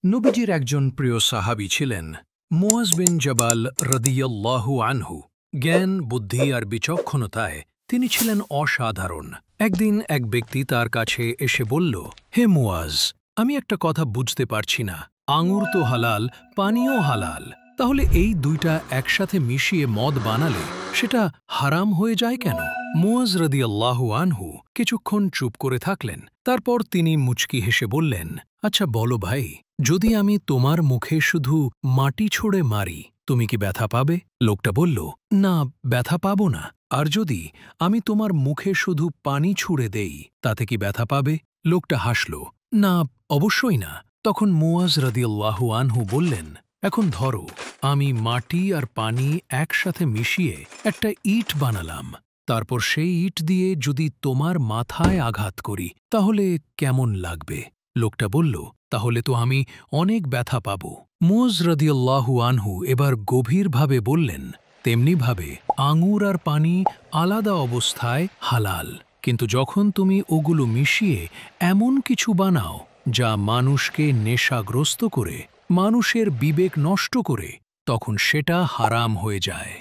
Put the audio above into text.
নবীজির একজন প্রিয় সাহাবী ছিলেন মুয়াজ বিন জাবাল রাদিয়াল্লাহু আনহু। জ্ঞান, বুদ্ধি আর বিচক্ষণতায় তিনি ছিলেন অসাধারণ। একদিন এক ব্যক্তি তার কাছে এসে বলল, হে মুয়াজ, আমি একটা কথা বুঝতে পারছি না। আঙুর তো হালাল, পানিও হালাল, তাহলে এই দুইটা একসাথে মিশিয়ে মদ বানালে সেটা হারাম হয়ে যায় কেন? মুয়াজ রাদিয়াল্লাহু আনহু কিছুক্ষণ চুপ করে থাকলেন। তারপর তিনি মুচকি হেসে বললেন, আচ্ছা বলো ভাই, যদি আমি তোমার মুখে শুধু মাটি ছুঁড়ে মারি, তুমি কি ব্যথা পাবে? লোকটা বলল, না, ব্যথা পাবো না। আর যদি আমি তোমার মুখে শুধু পানি ছুঁড়ে দেই, তাতে কি ব্যথা পাবে? লোকটা হাসল, না, অবশ্যই না। তখন মুয়াজ রাদিয়াল্লাহু আনহু বললেন, এখন ধরো আমি মাটি আর পানি একসাথে মিশিয়ে একটা ইট বানালাম। তারপর সেই ইট দিয়ে যদি তোমার মাথায় আঘাত করি, তাহলে কেমন লাগবে? লোকটা বলল, তাহলে তো আমি অনেক ব্যথা পাব। মুয়াজ রাদিয়াল্লাহু আনহু এবার গভীরভাবে বললেন, তেমনিভাবে আঙুর আর পানি আলাদা অবস্থায় হালাল, কিন্তু যখন তুমি ওগুলো মিশিয়ে এমন কিছু বানাও যা মানুষকে নেশাগ্রস্ত করে, মানুষের বিবেক নষ্ট করে, তখন সেটা হারাম হয়ে যায়।